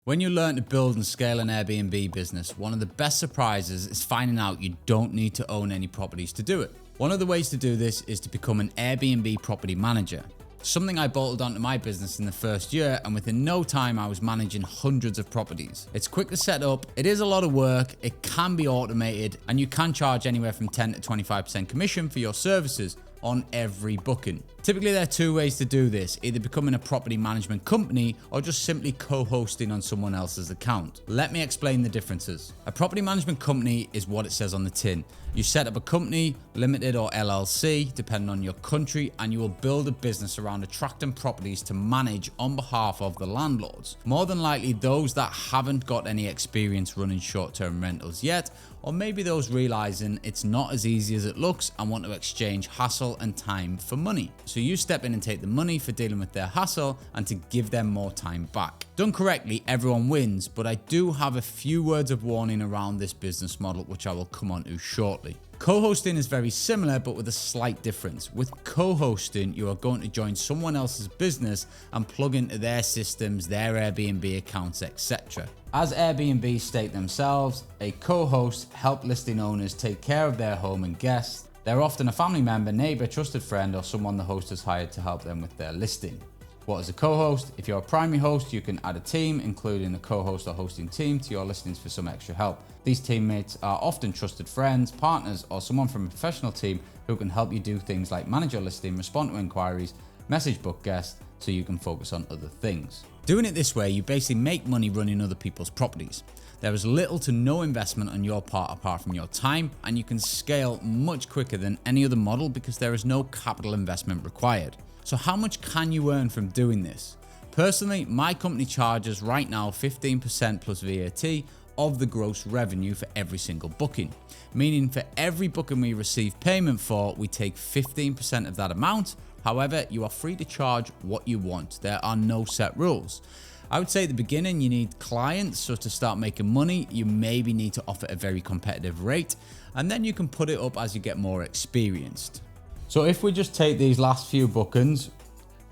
When you learn to build and scale an Airbnb business, one of the best surprises is finding out you don't need to own any properties to do it. One of the ways to do this is to become an Airbnb property manager. Something I bolted onto my business in the first year, and within no time I was managing hundreds of properties. It's quick to set up, it is a lot of work, it can be automated, and you can charge anywhere from 10 to 25% commission for your services on every booking. Typically there are two ways to do this, either becoming a property management company or just simply co-hosting on someone else's account. Let me explain the differences. A property management company is what it says on the tin. You set up a company, limited or LLC, depending on your country, and you will build a business around attracting properties to manage on behalf of the landlords. More than likely those that haven't got any experience running short-term rentals yet, or maybe those realizing it's not as easy as it looks and want to exchange hassle and time for money. So you step in and take the money for dealing with their hassle and to give them more time back. Done correctly, everyone wins, but I do have a few words of warning around this business model, which I will come on to shortly. Co-hosting is very similar, but with a slight difference. With co-hosting, you are going to join someone else's business and plug into their systems, their Airbnb accounts, etc. As Airbnb state themselves, a co-host helps listing owners take care of their home and guests. They're often a family member, neighbor, trusted friend, or someone the host has hired to help them with their listing. What is a co-host? If you're a primary host, you can add a team, including a co-host or hosting team, to your listings for some extra help. These teammates are often trusted friends, partners, or someone from a professional team who can help you do things like manage your listing, respond to inquiries, message book guests, so you can focus on other things. Doing it this way, you basically make money running other people's properties. There is little to no investment on your part apart from your time, and you can scale much quicker than any other model because there is no capital investment required. So how much can you earn from doing this? Personally, my company charges right now 15% plus VAT of the gross revenue for every single booking. Meaning for every booking we receive payment for, we take 15% of that amount. However, you are free to charge what you want. There are no set rules. I would say at the beginning you need clients, so to start making money, you maybe need to offer a very competitive rate, and then you can put it up as you get more experienced. So if we just take these last few bookings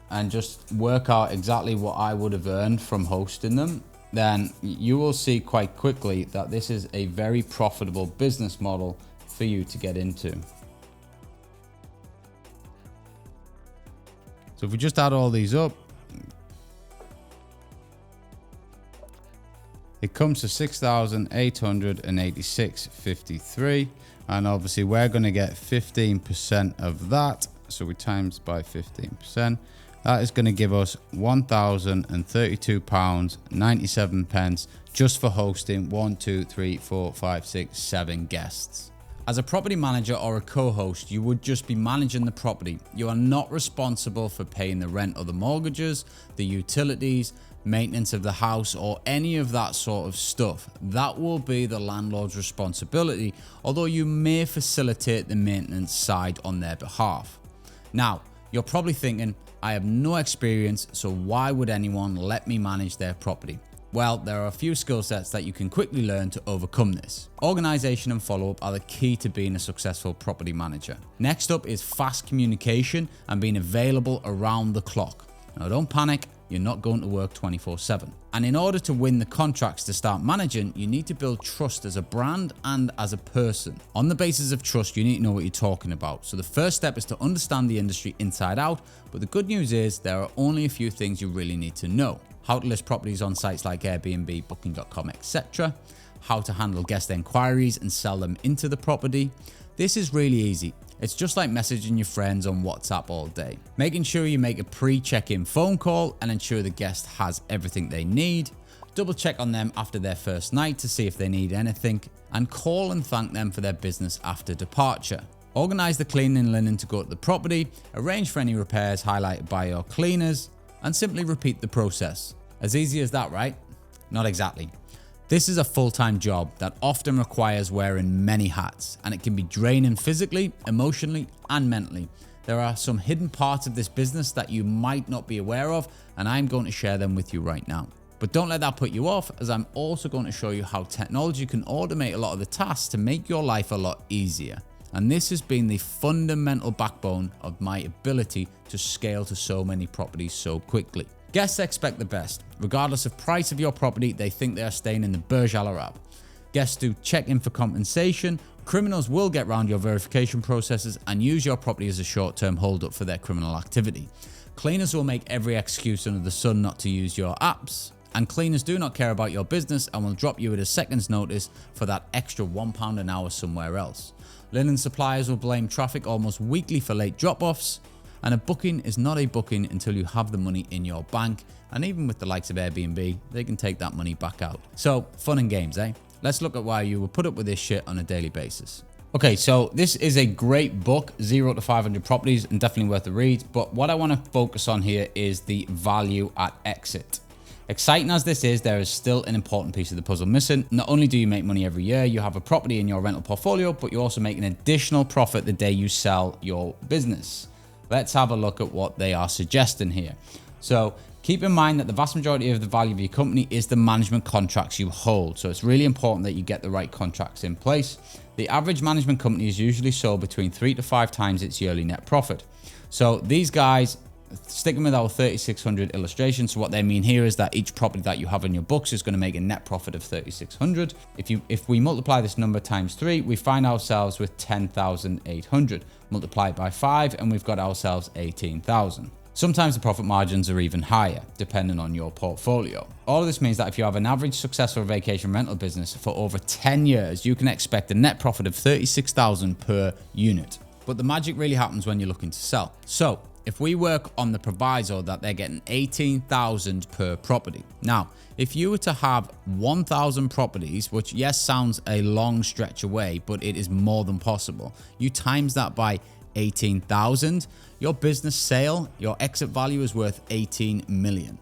and just work out exactly what I would have earned from hosting them, then you will see quite quickly that this is a very profitable business model for you to get into. So if we just add all these up, it comes to 6,886.53, and obviously we're going to get 15% of that. So we times by 15%. That is going to give us £1,032.97 just for hosting 1, 2, 3, 4, 5, 6, 7 guests. As a property manager or a co-host, you would just be managing the property. You are not responsible for paying the rent or the mortgages, the utilities, maintenance of the house, or any of that sort of stuff. That will be the landlord's responsibility, although you may facilitate the maintenance side on their behalf. Now, you're probably thinking, I have no experience, so why would anyone let me manage their property? Well, there are a few skill sets that you can quickly learn to overcome this. Organization and follow-up are the key to being a successful property manager. Next up is fast communication and being available around the clock. Now, don't panic. You're not going to work 24/7. And in order to win the contracts to start managing, you need to build trust as a brand and as a person. On the basis of trust, you need to know what you're talking about. So the first step is to understand the industry inside out. But the good news is there are only a few things you really need to know. How to list properties on sites like Airbnb, Booking.com, etc. How to handle guest inquiries and sell them into the property. This is really easy. It's just like messaging your friends on WhatsApp all day. Making sure you make a pre-check-in phone call and ensure the guest has everything they need. Double check on them after their first night to see if they need anything, and call and thank them for their business after departure. Organize the cleaning linen to go to the property, arrange for any repairs highlighted by your cleaners, and simply repeat the process. As easy as that, right? Not exactly. This is a full-time job that often requires wearing many hats, and it can be draining physically, emotionally, and mentally. There are some hidden parts of this business that you might not be aware of, and I'm going to share them with you right now. But don't let that put you off, as I'm also going to show you how technology can automate a lot of the tasks to make your life a lot easier. And this has been the fundamental backbone of my ability to scale to so many properties so quickly. Guests expect the best. Regardless of price of your property, they think they are staying in the Burj Al Arab. Guests do check in for compensation. Criminals will get round your verification processes and use your property as a short-term hold-up for their criminal activity. Cleaners will make every excuse under the sun not to use your apps. And cleaners do not care about your business and will drop you at a second's notice for that extra £1 an hour somewhere else. Linen suppliers will blame traffic almost weekly for late drop-offs. And a booking is not a booking until you have the money in your bank. And even with the likes of Airbnb, they can take that money back out. So, fun and games, eh? Let's look at why you will put up with this shit on a daily basis. Okay, so this is a great book, 0 to 500 Properties, and definitely worth a read. But what I want to focus on here is the value at exit. Exciting as this is, there is still an important piece of the puzzle missing. Not only do you make money every year, you have a property in your rental portfolio, but you also make an additional profit the day you sell your business. Let's have a look at what they are suggesting here. So keep in mind that the vast majority of the value of your company is the management contracts you hold. So it's really important that you get the right contracts in place. The average management company is usually sold between 3 to 5 times its yearly net profit. So these guys, sticking with our 3,600 illustrations, so what they mean here is that each property that you have in your books is going to make a net profit of 3,600. If we multiply this number times 3, we find ourselves with 10,800. Multiply it by 5 and we've got ourselves 18,000. Sometimes the profit margins are even higher, depending on your portfolio. All of this means that if you have an average successful vacation rental business for over 10 years, you can expect a net profit of 36,000 per unit. But the magic really happens when you're looking to sell. So if we work on the proviso that they're getting 18,000 per property. Now, if you were to have 1,000 properties, which yes, sounds a long stretch away, but it is more than possible. You times that by 18,000, your business sale, your exit value is worth 18 million.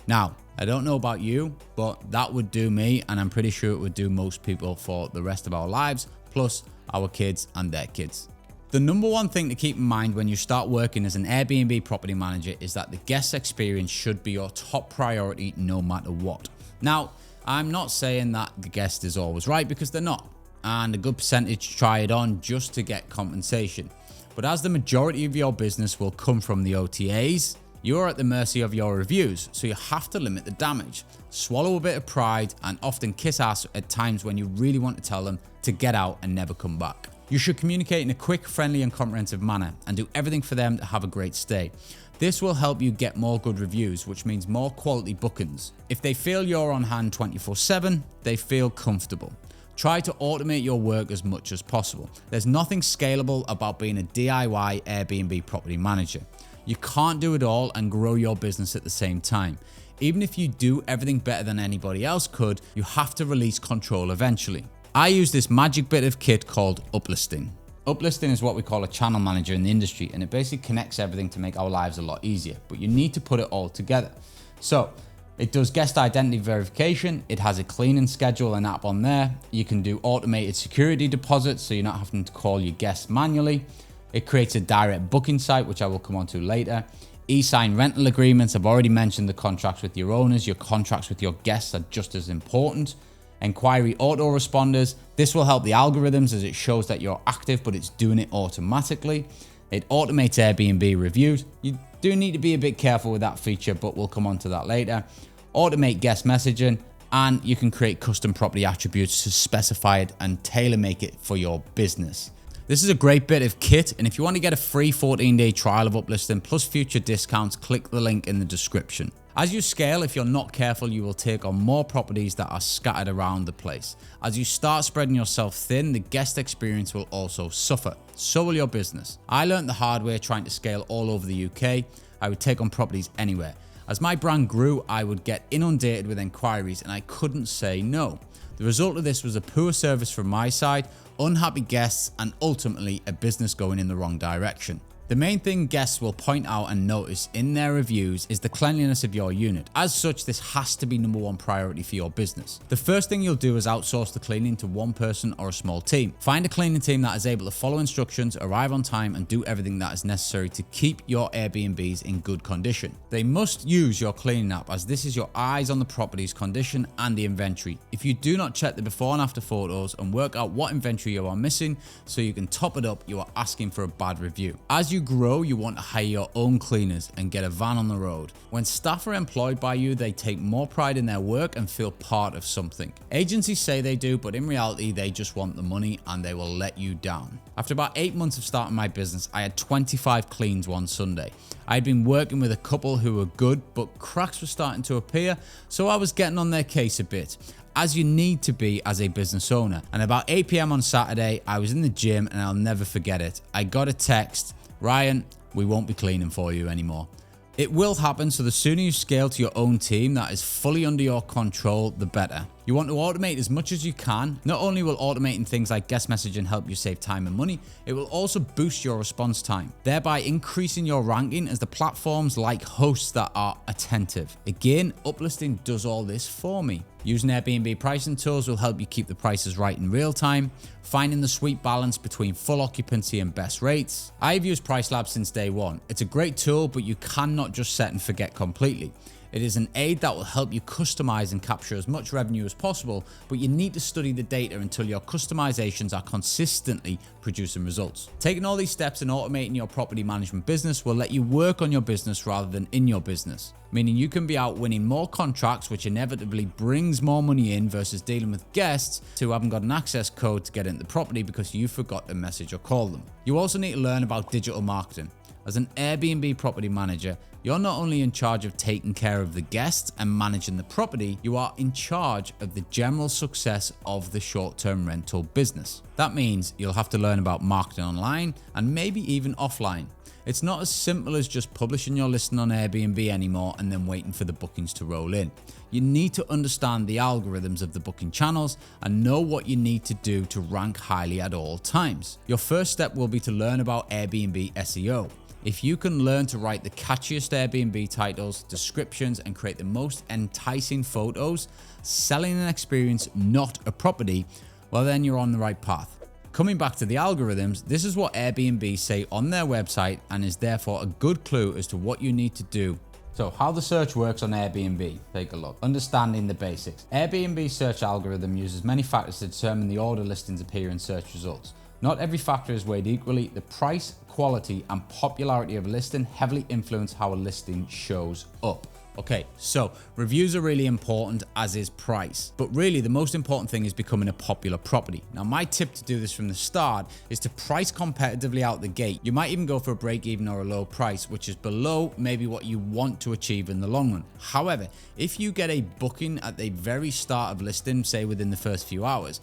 Now, I don't know about you, but that would do me, and I'm pretty sure it would do most people for the rest of our lives, plus our kids and their kids. The number one thing to keep in mind when you start working as an Airbnb property manager is that the guest experience should be your top priority no matter what. Now, I'm not saying that the guest is always right, because they're not, and a good percentage try it on just to get compensation. But as the majority of your business will come from the OTAs, you're at the mercy of your reviews, so you have to limit the damage. Swallow a bit of pride and often kiss ass at times when you really want to tell them to get out and never come back. You should communicate in a quick, friendly and comprehensive manner and do everything for them to have a great stay. This will help you get more good reviews, which means more quality bookings. If they feel you're on hand 24/7, they feel comfortable. Try to automate your work as much as possible. There's nothing scalable about being a DIY Airbnb property manager. You can't do it all and grow your business at the same time. Even if you do everything better than anybody else could, you have to release control eventually. I use this magic bit of kit called Uplisting. Uplisting is what we call a channel manager in the industry, and it basically connects everything to make our lives a lot easier, but you need to put it all together. So it does guest identity verification. It has a cleaning schedule and app on there. You can do automated security deposits, so you're not having to call your guests manually. It creates a direct booking site, which I will come on to later. E-sign rental agreements. I've already mentioned the contracts with your owners. Your contracts with your guests are just as important. Inquiry autoresponders. This will help the algorithms as it shows that you're active, but it's doing it automatically. It automates Airbnb reviews. You do need to be a bit careful with that feature, but we'll come on to that later. Automate guest messaging, and you can create custom property attributes to specify it and tailor make it for your business. This is a great bit of kit, and if you want to get a free 14-day trial of Uplisting plus future discounts, click the link in the description. As you scale, if you're not careful, you will take on more properties that are scattered around the place. As you start spreading yourself thin, the guest experience will also suffer. So will your business. I learned the hard way trying to scale all over the UK. I would take on properties anywhere. As my brand grew, I would get inundated with inquiries and I couldn't say no. The result of this was a poor service from my side, unhappy guests, and ultimately a business going in the wrong direction. The main thing guests will point out and notice in their reviews is the cleanliness of your unit. As such, this has to be number one priority for your business. The first thing you'll do is outsource the cleaning to one person or a small team. Find a cleaning team that is able to follow instructions, arrive on time, and do everything that is necessary to keep your Airbnbs in good condition. They must use your cleaning app, as this is your eyes on the property's condition and the inventory. If you do not check the before and after photos and work out what inventory you are missing so you can top it up, you are asking for a bad review. As you you grow, you want to hire your own cleaners and get a van on the road. When staff are employed by you, they take more pride in their work and feel part of something. Agencies say they do, but in reality, they just want the money and they will let you down. After about 8 months of starting my business, I had 25 cleans one Sunday. I had been working with a couple who were good, but cracks were starting to appear, so I was getting on their case a bit, as you need to be as a business owner. And about 8 p.m. on Saturday, I was in the gym and I'll never forget it. I got a text, "Ryan, we won't be cleaning for you anymore." It will happen, so the sooner you scale to your own team that is fully under your control, the better. You want to automate as much as you can. Not only will automating things like guest messaging help you save time and money, it will also boost your response time, thereby increasing your ranking as the platforms like hosts that are attentive. Again, Uplisting does all this for me. Using Airbnb pricing tools will help you keep the prices right in real time, finding the sweet balance between full occupancy and best rates. I've used PriceLab since day one. It's a great tool, but you cannot just set and forget completely. It is an aid that will help you customize and capture as much revenue as possible, but you need to study the data until your customizations are consistently producing results. Taking all these steps and automating your property management business will let you work on your business rather than in your business, meaning you can be out winning more contracts, which inevitably brings more money in versus dealing with guests who haven't got an access code to get into the property because you forgot to message or call them. You also need to learn about digital marketing. As an Airbnb property manager, you're not only in charge of taking care of the guests and managing the property, you are in charge of the general success of the short-term rental business. That means you'll have to learn about marketing online and maybe even offline. It's not as simple as just publishing your listing on Airbnb anymore and then waiting for the bookings to roll in. You need to understand the algorithms of the booking channels and know what you need to do to rank highly at all times. Your first step will be to learn about Airbnb SEO. If you can learn to write the catchiest Airbnb titles, descriptions, and create the most enticing photos, selling an experience, not a property, well then you're on the right path. Coming back to the algorithms, this is what Airbnb say on their website and is therefore a good clue as to what you need to do. So how the search works on Airbnb, take a look. Understanding the basics. Airbnb search algorithm uses many factors to determine the order listings appear in search results. Not every factor is weighed equally. The price, quality, and popularity of a listing heavily influence how a listing shows up. Okay, so reviews are really important, as is price. But really, the most important thing is becoming a popular property. Now, my tip to do this from the start is to price competitively out the gate. You might even go for a break even or a low price, which is below maybe what you want to achieve in the long run. However, if you get a booking at the very start of listing, say within the first few hours,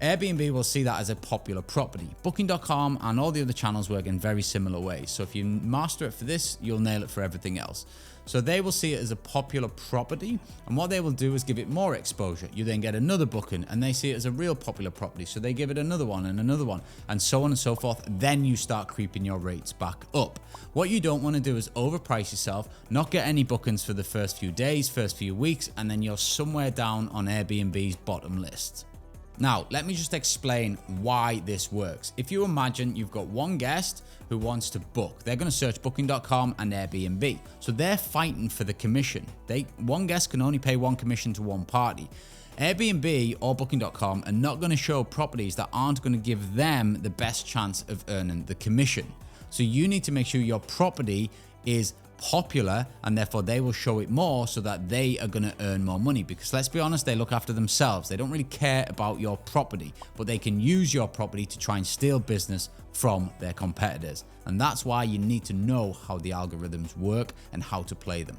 Airbnb will see that as a popular property. Booking.com and all the other channels work in very similar ways. So if you master it for this, you'll nail it for everything else. So they will see it as a popular property, and what they will do is give it more exposure. You then get another booking and they see it as a real popular property. So they give it another one and so on and so forth. Then you start creeping your rates back up. What you don't want to do is overprice yourself, not get any bookings for the first few days, first few weeks, and then you're somewhere down on Airbnb's bottom list. Now, let me just explain why this works. If you imagine you've got one guest who wants to book, they're going to search Booking.com and Airbnb. So they're fighting for the commission. One guest can only pay one commission to one party. Airbnb or Booking.com are not going to show properties that aren't going to give them the best chance of earning the commission. So you need to make sure your property is popular and therefore they will show it more so that they are going to earn more money, because let's be honest, they look after themselves. They don't really care about your property, but they can use your property to try and steal business from their competitors. And that's why you need to know how the algorithms work and how to play them.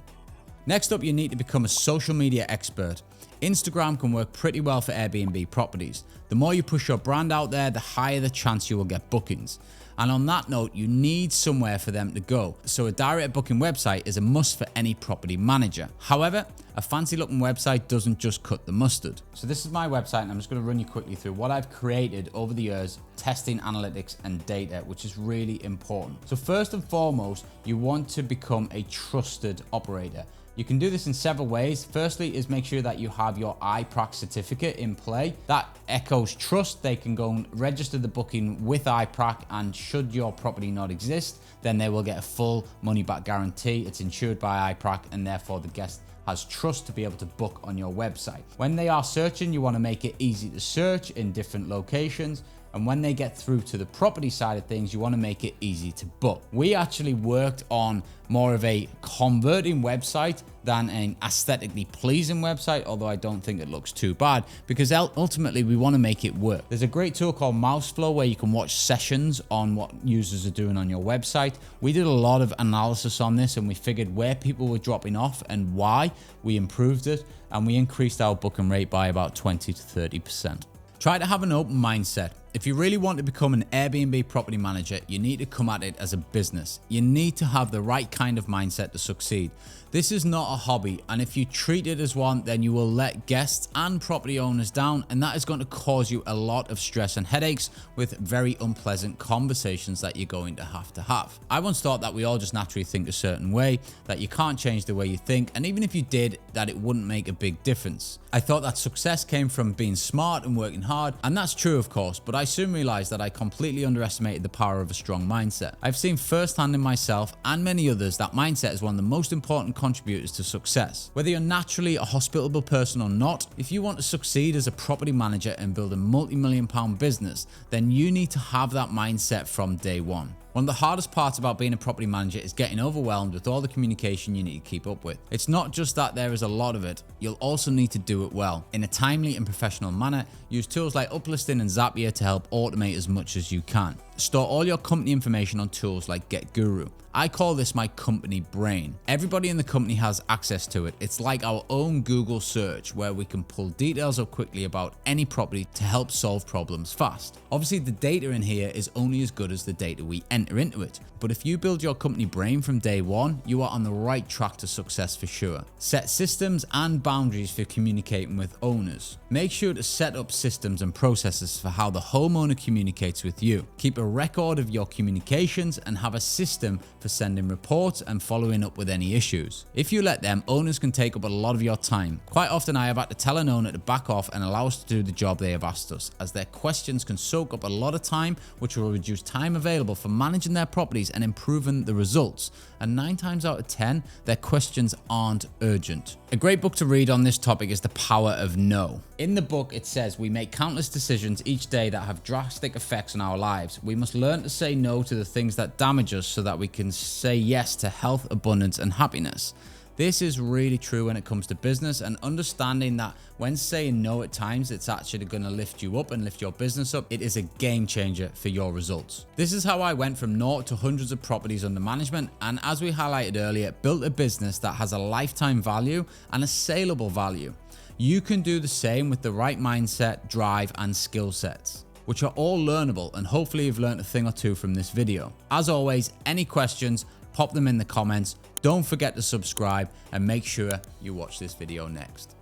Next up, you need to become a social media expert. Instagram can work pretty well for Airbnb properties. The more you push your brand out there, the higher the chance you will get bookings. And on that note, you need somewhere for them to go. So a direct booking website is a must for any property manager. However, a fancy looking website doesn't just cut the mustard. So this is my website, and I'm just going to run you quickly through what I've created over the years, testing analytics and data, which is really important. So first and foremost, you want to become a trusted operator. You can do this in several ways. Firstly is make sure that you have your IPRAC certificate in play. That echoes trust. They can go and register the booking with IPRAC, and should your property not exist, then they will get a full money back guarantee. It's insured by IPRAC, and therefore the guest has trust to be able to book on your website. When they are searching, you want to make it easy to search in different locations. And when they get through to the property side of things, you want to make it easy to book. We actually worked on more of a converting website than an aesthetically pleasing website, although I don't think it looks too bad, because ultimately we want to make it work. There's a great tool called Mouseflow where you can watch sessions on what users are doing on your website. We did a lot of analysis on this and we figured where people were dropping off and why. We improved it and we increased our booking rate by about 20 to 30%. Try to have an open mindset. If you really want to become an Airbnb property manager, you need to come at it as a business. You need to have the right kind of mindset to succeed. This is not a hobby, and if you treat it as one, then you will let guests and property owners down, and that is going to cause you a lot of stress and headaches with very unpleasant conversations that you're going to have. I once thought that we all just naturally think a certain way, that you can't change the way you think, and even if you did, that it wouldn't make a big difference. I thought that success came from being smart and working hard, and that's true of course, but I soon realized that I completely underestimated the power of a strong mindset. I've seen firsthand in myself and many others that mindset is one of the most important contributors to success. Whether you're naturally a hospitable person or not, if you want to succeed as a property manager and build a multi-million-pound business, then you need to have that mindset from day one. One of the hardest parts about being a property manager is getting overwhelmed with all the communication you need to keep up with. It's not just that there is a lot of it, you'll also need to do it well. In a timely and professional manner, use tools like Uplisting and Zapier to help automate as much as you can. Store all your company information on tools like GetGuru. I call this my company brain. Everybody in the company has access to it. It's like our own Google search where we can pull details up quickly about any property to help solve problems fast. Obviously, the data in here is only as good as the data we enter into it. But if you build your company brain from day one, you are on the right track to success for sure. Set systems and boundaries for communicating with owners. Make sure to set up systems and processes for how the homeowner communicates with you. Keep a record of your communications and have a system for sending reports and following up with any issues. If you let them, owners can take up a lot of your time. Quite often I have had to tell an owner to back off and allow us to do the job they have asked us, as their questions can soak up a lot of time, which will reduce time available for managing their properties and improving the results. And 9 times out of 10, their questions aren't urgent. A great book to read on this topic is The Power of No. In the book, it says we make countless decisions each day that have drastic effects on our lives. We must learn to say no to the things that damage us so that we can say yes to health, abundance, and happiness. This is really true when it comes to business, and understanding that when saying no at times, it's actually going to lift you up and lift your business up. It is a game changer for your results. This is how I went from naught to hundreds of properties under management, and as we highlighted earlier, built a business that has a lifetime value and a saleable value. You can do the same with the right mindset, drive, and skill sets, which are all learnable, and hopefully you've learned a thing or two from this video. As always, any questions, pop them in the comments. Don't forget to subscribe and make sure you watch this video next.